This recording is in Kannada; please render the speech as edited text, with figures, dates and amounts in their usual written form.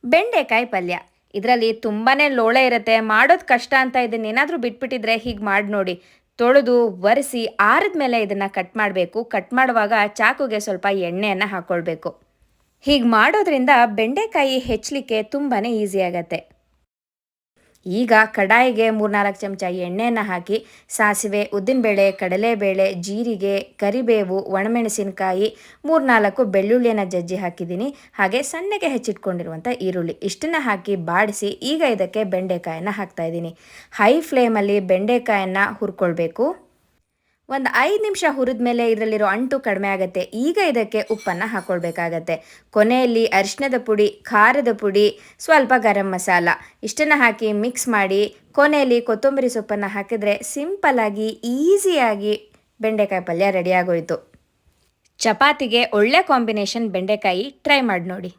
ಬೆಂಡೆಕಾಯಿ ಪಲ್ಯ. ಇದರಲ್ಲಿ ತುಂಬಾ ಲೋಳೆ ಇರುತ್ತೆ, ಮಾಡೋದು ಕಷ್ಟ ಅಂತ ಇದನ್ನೇನಾದರೂ ಬಿಟ್ಬಿಟ್ಟಿದ್ರೆ ಹೀಗೆ ಮಾಡಿ ನೋಡಿ. ತೊಳೆದು ಒರೆಸಿ ಆರಿದ ಮೇಲೆ ಇದನ್ನು ಕಟ್ ಮಾಡಬೇಕು. ಕಟ್ ಮಾಡುವಾಗ ಚಾಕುಗೆ ಸ್ವಲ್ಪ ಎಣ್ಣೆಯನ್ನು ಹಾಕ್ಕೊಳ್ಬೇಕು. ಹೀಗೆ ಮಾಡೋದ್ರಿಂದ ಬೆಂಡೆಕಾಯಿ ಹೆಚ್ಚಲಿಕ್ಕೆ ತುಂಬಾ ಈಸಿ ಆಗತ್ತೆ. ಈಗ ಕಡಾಯಿಗೆ 3-4 ಚಮಚ ಎಣ್ಣೆಯನ್ನು ಹಾಕಿ ಸಾಸಿವೆ, ಉದ್ದಿನಬೇಳೆ, ಕಡಲೆಬೇಳೆ, ಜೀರಿಗೆ, ಕರಿಬೇವು, ಒಣಮೆಣಸಿನಕಾಯಿ, 3-4 ಬೆಳ್ಳುಳ್ಳಿಯನ್ನು ಜಜ್ಜಿ ಹಾಕಿದ್ದೀನಿ. ಹಾಗೆ ಸಣ್ಣಗೆ ಹೆಚ್ಚಿಟ್ಕೊಂಡಿರುವಂಥ ಈರುಳ್ಳಿ ಇಷ್ಟನ್ನು ಹಾಕಿ ಬಾಡಿಸಿ ಈಗ ಇದಕ್ಕೆ ಬೆಂಡೆಕಾಯನ್ನು ಹಾಕ್ತಾಯಿದ್ದೀನಿ. ಹೈ ಫ್ಲೇಮಲ್ಲಿ ಬೆಂಡೆಕಾಯನ್ನು ಹುರ್ಕೊಳ್ಬೇಕು. ಒಂದು 5 ನಿಮಿಷ ಹುರಿದ ಮೇಲೆ ಇದರಲ್ಲಿರೋ ಅಂಟು ಕಡಿಮೆ ಆಗುತ್ತೆ. ಈಗ ಇದಕ್ಕೆ ಉಪ್ಪನ್ನು ಹಾಕ್ಕೊಳ್ಬೇಕಾಗತ್ತೆ. ಕೊನೆಯಲ್ಲಿ ಅರಿಶಿಣದ ಪುಡಿ, ಖಾರದ ಪುಡಿ, ಸ್ವಲ್ಪ ಗರಂ ಮಸಾಲ ಇಷ್ಟನ್ನು ಹಾಕಿ ಮಿಕ್ಸ್ ಮಾಡಿ ಕೊನೆಯಲ್ಲಿ ಕೊತ್ತಂಬರಿ ಸೊಪ್ಪನ್ನು ಹಾಕಿದರೆ ಸಿಂಪಲ್ಲಾಗಿ ಈಸಿಯಾಗಿ ಬೆಂಡೆಕಾಯಿ ಪಲ್ಯ ರೆಡಿಯಾಗೋಯಿತು. ಚಪಾತಿಗೆ ಒಳ್ಳೆ ಕಾಂಬಿನೇಷನ್ ಬೆಂಡೆಕಾಯಿ. ಟ್ರೈ ಮಾಡಿ ನೋಡಿ.